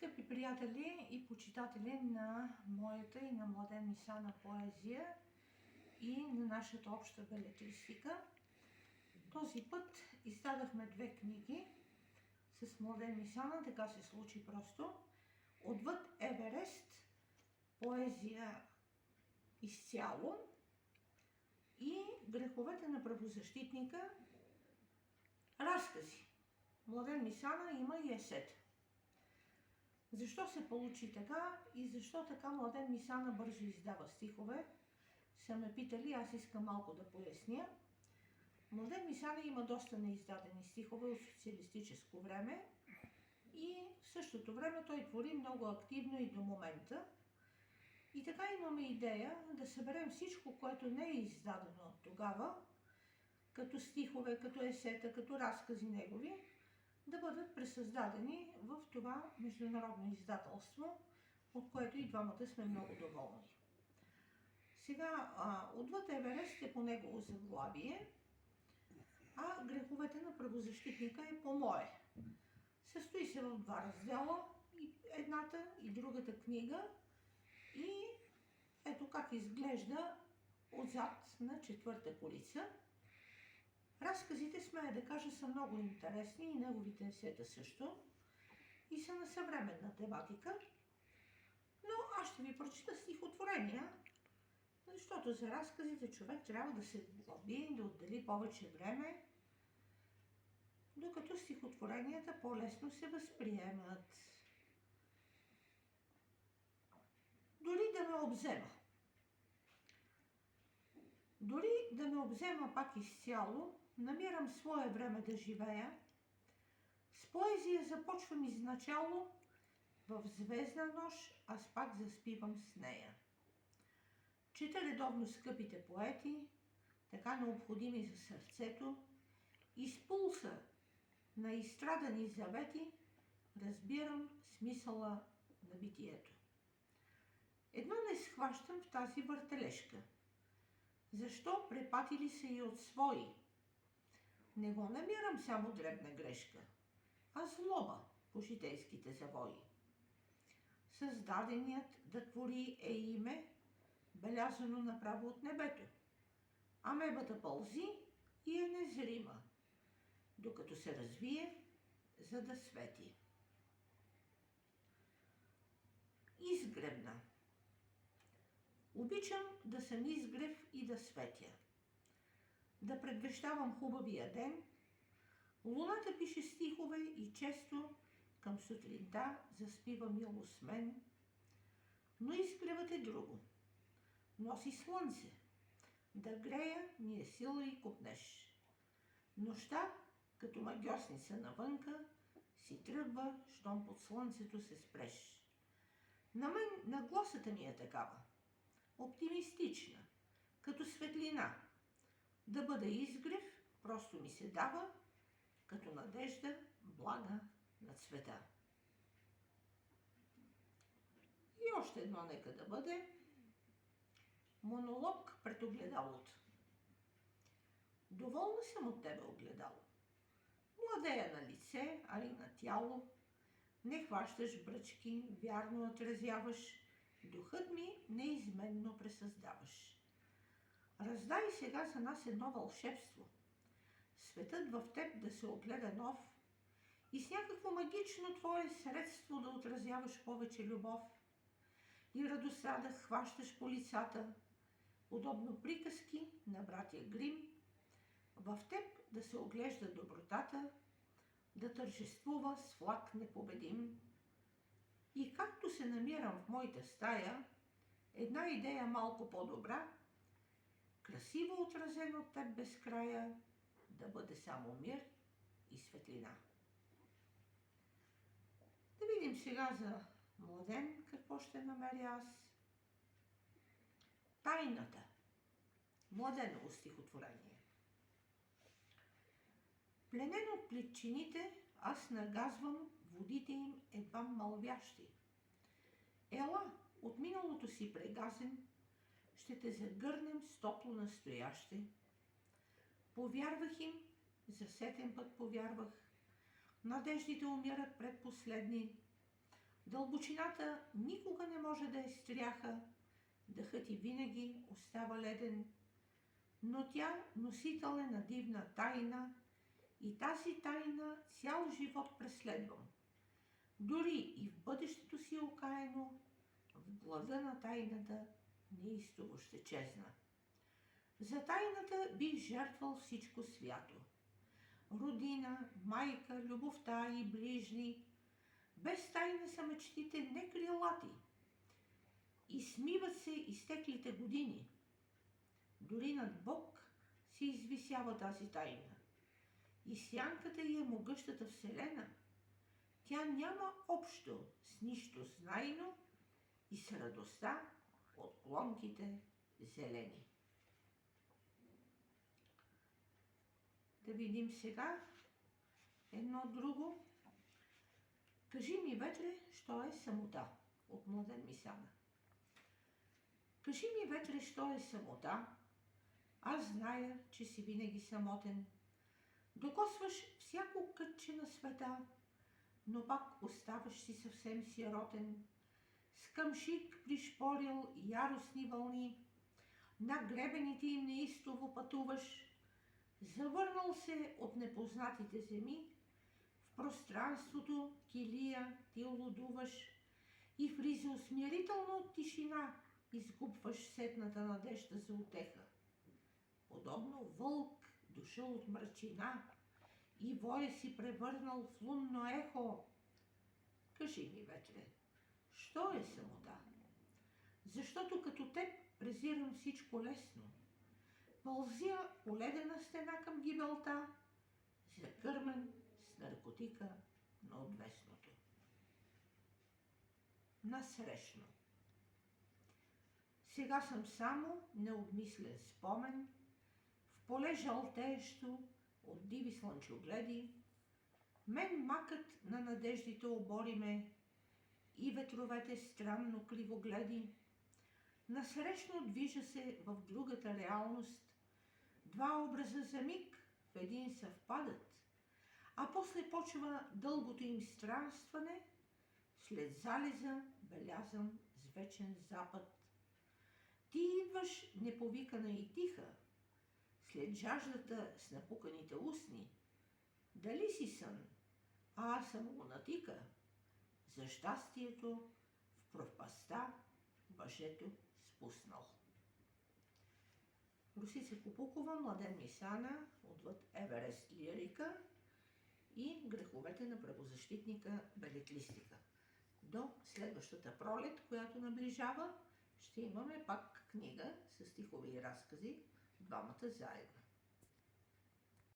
Скъпи приятели и почитатели на моята и на Младен Мисана поезия и на нашата обща белетристика, този път издадахме две книги с Младен Мисана, така се случи просто. Отвъд Еверест, поезия изцяло, и Греховете на правозащитника, разкази. Младен Мисана има и есета. Защо се получи така и защо така Младен Мисана бързо издава стихове, са ме питали, аз искам малко да поясня. Младен Мисана има доста неиздадени стихове от социалистическо време и в същото време той твори много активно и до момента. И така имаме идея да съберем всичко, което не е издадено от тогава, като стихове, като есета, като разкази негови, да бъдат пресъздадени в това международно издателство, от което и двамата сме много доволни. Сега, Отвъд Еверест е по негово заглавие, а Греховете на правозащитника е по мое. Състои се в два раздела, и едната и другата книга, и ето как изглежда отзад на четвърта колица. Разказите, смея да кажа, са много интересни и неговите есета също и са на съвременна тематика, но аз ще ви прочита стихотворения, защото за разказите човек трябва да се глоби, да отдели повече време, докато стихотворенията по-лесно се възприемат. Дори да ме обзема пак изцяло, намирам свое време да живея. С поезия започвам изначало, в звездна нощ аз пак заспивам с нея. Чета редовно скъпите поети, така необходими за сърцето, и с пулса на изстрадани завети разбирам смисъла на битието. Едно не схващам в тази въртележка. Защо препатили се и от свои? Не го намирам само дребна грешка, а злоба по житейските завои. Създаденият да твори е име, белязано направо от небето. Амебата пълзи и е незрима, докато се развие, за да свети. Изгревна. Обичам да съм изгрев и да светя, да предвещавам хубавия ден. Луната пише стихове и често към сутринта заспива мило с мен. Но изгревът е друго. Носи слънце, да грея ми е сила и копнеш. Нощта, като магьосница навънка, си тръгва, щом под слънцето се спреш. На мен нагласата ми е такава, оптимистична, като светлина. Да бъда изгрев, просто ми се дава, като надежда, блага на цвета. И още едно нека да бъде. Монолог пред огледалото. Доволна съм от тебе, огледало. Младея на лице, а и на тяло. Не хващаш бръчки, вярно отразяваш. Духът ми неизменно пресъздаваш. Раздай сега за нас едно вълшебство. Светът в теб да се огледа нов и с някакво магично твое средство да отразяваш повече любов. И радостта да хващаш по лицата, подобно приказки на братя Грим. В теб да се оглежда добротата, да тържествува с флаг непобедим. И както се намирам в моята стая, една идея малко по-добра, красиво отразен от теб без края, да бъде само мир и светлина. Да видим сега за Младен какво ще намеря аз. Тайната. Младеново стихотворение. Пленен от плитчините, аз нагазвам водите им едва мълвящи. Ела, от миналото си прегазен, ще те загърнем с топло настояще. Повярвах им, за сетен път повярвах, надеждите умират предпоследни. Дълбочината никога не може да е стряха, дъхът и винаги остава леден, но тя носител е на дивна тайна и тази тайна цял живот преследвам. Дори и в бъдещето си окаяно, в глада на тайната неистово ще чезна. За тайната бих жертвал всичко свято. Родина, майка, любовта и ближни. Без тайна са мечтите не крилати. И смиват се изтеклите години. Дори над Бог се извисява тази тайна. И сянката й е могъщата вселена. Тя няма общо с нищо знайно и с радостта от клонките зелени. Да видим сега едно друго. Кажи ми, ветре, що е самота? От Младен Мисана. Кажи ми, ветре, що е самота? Аз зная, че си винаги самотен. Докосваш всяко кътче на света, но пак оставаш си съвсем сиротен. С къмшик пришпорил яростни вълни, на гребените им неистово пътуваш. Завърнал се от непознатите земи, в пространството килия ти лудуваш и в ризоусмирителна тишина изгубваш сетната надежда за утеха. Подобно вълк дошъл от мрачина и воя си превърнал в лунно ехо. Кажи ми, ветре, що е самота? Защото като теб презирам всичко лесно. Пълзя по ледена стена към гибелта, закърмен с наркотика на отвесното. Насрещно. Сега съм само необмислен спомен, в поле жълтеещо от диви слънчогледи, мен макът на надеждите обори ме и ветровете странно кривогледи. Насрещно движа се в другата реалност, два образа за миг в един съвпадат, а после почва дългото им странстване, след залеза белязан с вечен запад. Ти идваш неповикана и тиха, след жаждата с напуканите устни. Дали си сън, а аз съм лунатика, за щастието в пропаста въжето спуснал. Росица Купукова, Младен Мисана, отвъд Еверест лирика и Греховете на правозащитника белетлистика. До следващата пролет, която наближава, ще имаме пак книга с стихове и разкази, двамата заедно.